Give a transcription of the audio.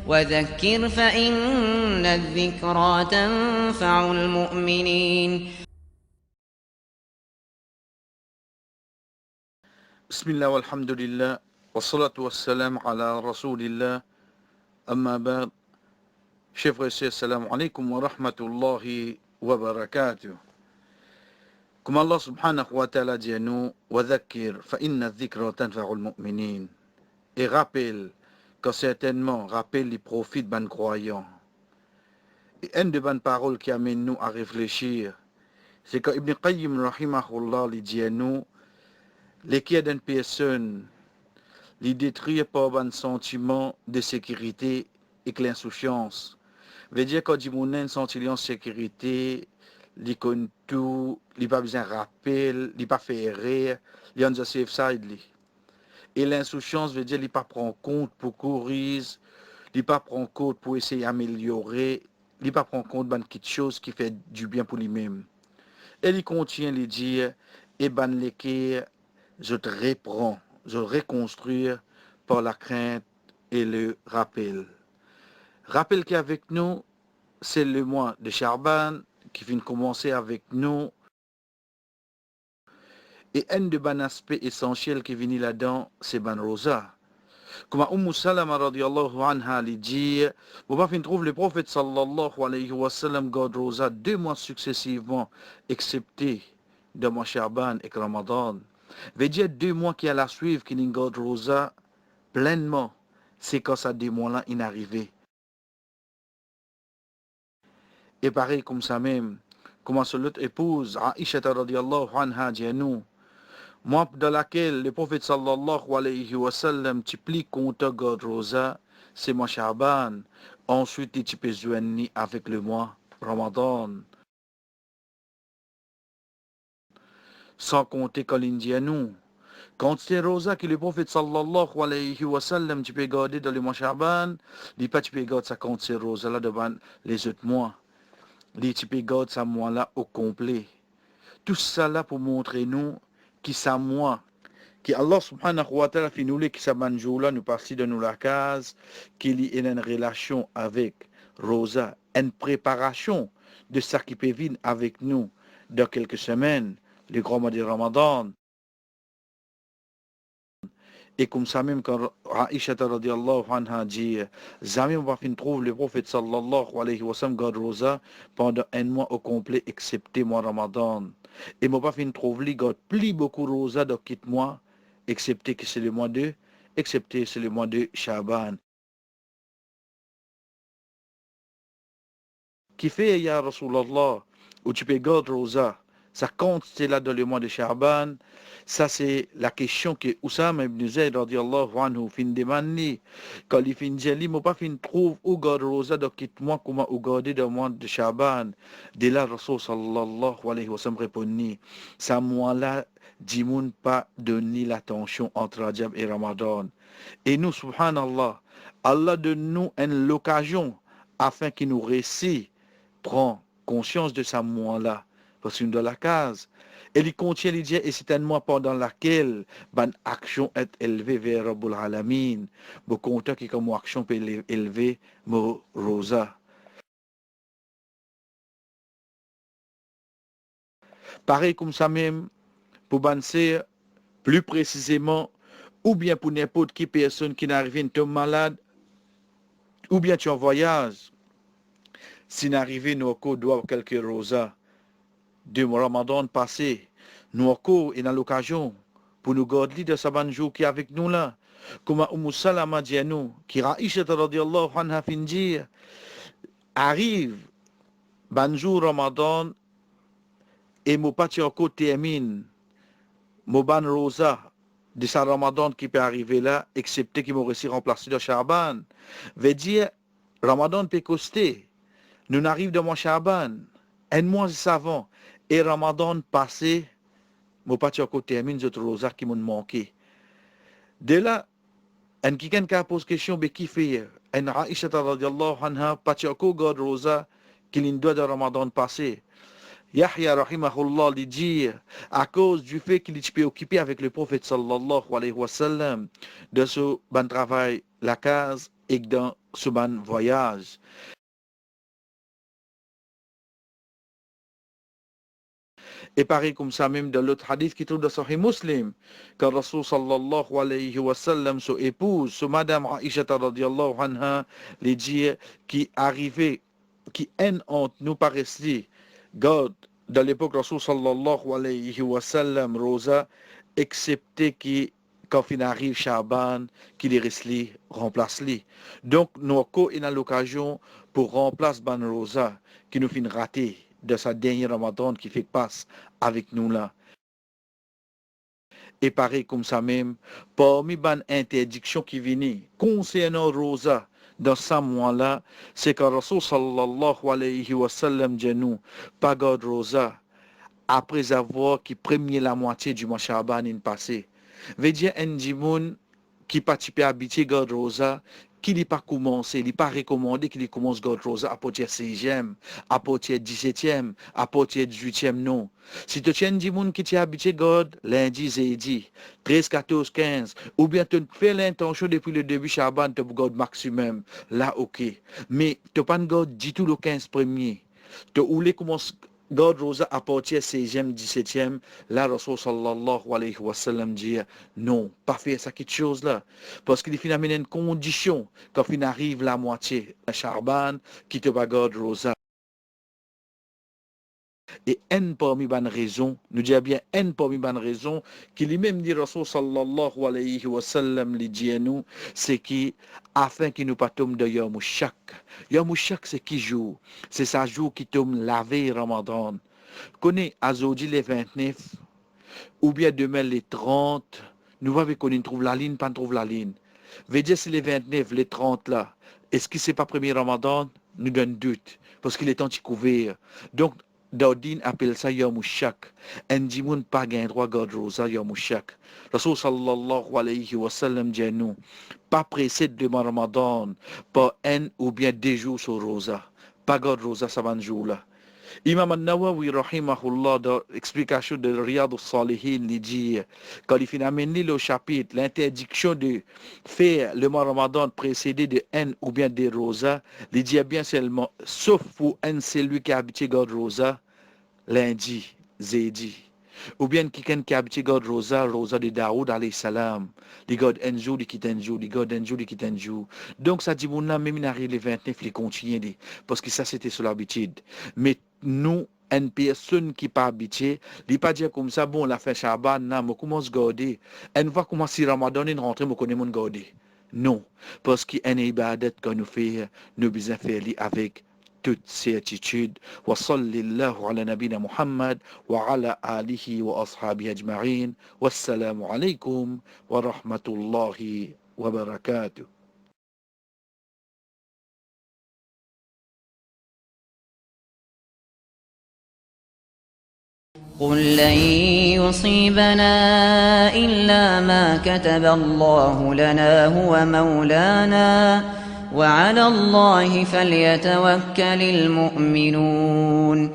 وذكر فإن الذكرى تنفع المؤمنين. بسم الله والحمد لله والصلاة والسلام على رسول الله أما بعد. Chers frères et sœurs, salam alaikum wa rahmatullahi wa barakatuh. Comme Allah subhanahu wa ta'ala dit à nous, وَذَكِّرْ فَإِنَّ الذِّكْرَ تَنْفَعُ الْمُؤْمِنِينَ. Et rappelle, car certainement, rappelle les prophètes ban croyants. Et une de bonnes paroles qui amène nous à réfléchir, c'est quand Ibn Qayyim rahimahullah lui dit à nous, les qui d'une personne, les détruire par un sentiment de sécurité et que l'insouciance. Veut dire quand on a un sentiment de sécurité, il connaît tout, il n'a pas besoin de rappel, il n'a pas fait rire, il a un safe side. Et l'insouciance veut dire qu'il n'a pas prendre compte pour courir, il n'a pas prendre compte pour essayer d'améliorer, il n'a pas prendre compte de quelque chose qui fait du bien pour lui-même. Et il contient de dire, et ben l'équerre, je te reprends, je reconstruire par la crainte et le rappel. Rappel qu'avec nous, c'est le mois de Chaban qui vient de commencer avec nous. Et un des bons aspects essentiels qui vient là-dedans, c'est ban rosa. Comme Salama radiallahu anha lui dit, vous pouvez trouver le prophète sallallahu alayhi wa sallam garde rosa 2 mois successivement, excepté de mois Chaban et Ramadan. Veut dire 2 mois qui à la suivre qui n'y garde rosa pleinement, c'est quand ça 2 mois-là est arrivé. Et pareil comme ça même, comme son autre épouse, Aisha radiallahu anha dit à nous, moi dans laquelle le prophète sallallahu alayhi wa sallam tu plie compte garde rosa, c'est mois Shaban. Ensuite tu peux joindre avec le mois Ramadan. Sans compter quand il dit à nous, quand c'est rosa que le prophète sallallahu alayhi wa sallam tu peux garder dans le mois Shaban, il pas tu peux garder ça quand c'est rosa là devant les autres mois. Les tu peux garder ça mois là au complet. Tout ça là pour montrer nous qui ça moi, qui Allah subhanahu wa ta'ala fait nous qui ça banjou là nous parti de nous la case, qu'il y ait une relation avec Rosa, une préparation de ça qui peut venir avec nous dans quelques semaines, le grand mois de Ramadan. Et comme ça même quand Aisha radiallahu anha dit, jamais on va finir trouver le prophète sallallahu alayhi wa sallam garde Rosa pendant un mois au complet, excepté mois Ramadan. Et on va finir trouver lui garde plus beaucoup Rosa dans quitte mois, excepté que c'est le mois de Shaban. Qui fait, ya Rasulallah, où tu peux garder Rosa, ça compte, c'est là dans le mois de Shaban. Ça, c'est la question que Oussama ibn Zayd, radiallahu anhu, fin demande, quand il fin dit, il m'a pas fin trouve où garder Rosa dans quitte mois, comment où garder dans le mois de Shaban. De là, Rasul sallallahu alayhi wa sallam répondit, ça mois-là, dis-moi pas donner l'attention entre Rajab et Ramadan. Et nous, subhanallah, Allah donne-nous une occasion afin qu'il nous récite, prend conscience de ce moment-là, parce qu'il est dans la case. Et il contient les et c'est un mois pendant laquelle ban action est élevée vers Rabbul Alamin. Bon content qui comme action peut élever mon rosa. Pareil comme ça même, pour banser plus précisément, ou bien pour n'importe qui personne qui n'arrive à tomber malade, ou bien tu es en voyage, si n'arrive nous doit quelques rosas de Ramadan passé, nous encore et dans l'occasion pour nous garder de ce jour qui est avec nous là. Comme Salama dit à nous, qui Aisha radiallahu anha fin dire, arrive banjour Ramadan et mon pas encore termine, mon ban rosa de ce Ramadan qui peut arriver là, excepté qu'il m'a réussi à remplacer de Shaban. Veut dire, Ramadan peut coster. Nous n'arrivons de mon Shaban, un mois savant, et Ramadan passé, mon pas encore termine, je rosa qui m'ont manqué. De là, un quelqu'un qui a posé question, mais qui fait? Un Aisha radiallahu anha, pas encore garde rosa qu'il doit de Ramadan passé. Yahya rahimahullah lui dit, à cause du fait qu'il est préoccupé avec le prophète sallallahu alayhi wa sallam, de ce bon travail, la case, et dans ce ban voyage. Et pareil comme ça même dans l'autre hadith qui trouve dans Sahih Muslim, quand Rasul sallallahu alayhi wa sallam, son épouse, son madame Aisha radiallahu anha, les dit qui arrivait, qui haine entre nous par ici, God, dans l'époque Rasul sallallahu alayhi wa sallam, Rosa, excepté qui quand il arrive Shaban, qu'il est resté, remplace-les. Donc, nous avons une l'occasion pour remplacer Ban Rosa, qui nous fait rater de sa dernière Ramadan qui fait passe avec nous là. Et pareil comme ça même, parmi les interdictions qui viennent concernant Rosa dans ce mois-là, c'est que Rasul sallallahu alayhi wa sallam dit nous, pas garde Rosa, après avoir qui premier la moitié du mois Shaban passé. Veut dire un dimoun qui participe à habiter garde Rosa, qui n'est pas commencé, il n'est pas recommandé qu'il commence garde Rosa à partir 6e, à partir 17e, à partir 18e, non. Si tu tiens un dimoun qui t'a habité garde lundi, jeudi, 13, 14, 15, ou bien tu fais l'intention depuis le début Shaban, tu garde maximum, là ok. Mais tu pas garde du tout le 15 premier. Tu voulais commencer garde Rosa à partir 16e, 17e, là, Rasul sallallahu alayhi wa sallam dit non, pas faire ça quelque chose là. Parce qu'il finit une condition quand il arrive la moitié à Charban qui te va garde Rosa. Et une parmi les raisons, nous disons bien une parmi les raisons, qui lui-même dit Rasul sallallahu alayhi wa sallam, lui dit à nous, c'est qui, afin qu'il nous pas tombe de Yom Shak. Yom Shak, c'est qui jour? C'est ça jour qui tombe la veille Ramadan. Connais aujourd'hui les 29, ou bien demain les 30, nous voyons qu'on trouve la ligne, pas trouve la ligne. Veut dire c'est les 29, les 30 là. Est-ce que c'est pas premier Ramadan? Nous donne doute, parce qu'il est anti-couvert. Donc, Daudin appelle ça Yom Shak. Un dimoun pas gain droit garde Rosa Yom Shak. Rasul sallallahu alayhi wa sallam dit nous, pas pressé de Ramadan, pas un ou bien 2 jours sur Rosa. Pas garde Rosa ça va un jour là. Imam al-Nawawi rahimahullah dans l'explication de Riyad al-Salihin il dit quand il finit amené le chapitre l'interdiction de faire le mois Ramadan précédé de un ou bien des rosas, il dit bien seulement sauf pour un celui qui a habité garde rosa lundi, jeudi. Ou bien quelqu'un qui a habité garde rosa de Daoud alayhi salam. Il garde un jour, il quitte un jour, il garde un jour, il quitte un jour. Donc ça dit mon âme même il arrive les 29, il continue parce que ça c'était sur l'habitude. Mais nous, une personne qui pas habituée, il pas dire comme ça, bon, la fin Shaban, je commence à garder. Une fois commencer Ramadan, il rentre, je connais mon garder. Non, parce qu'il y a une ibadat que nous faisons, nous besoin faire avec toute certitude. Wa sallallahu ala nabina Muhammad wa ala alihi wa ashabihi ajma'in. Wassalamu alaykum wa rahmatullahi wa barakatuh. قل لن يصيبنا إلا ما كتب الله لنا هو مولانا وعلى الله فليتوكل المؤمنون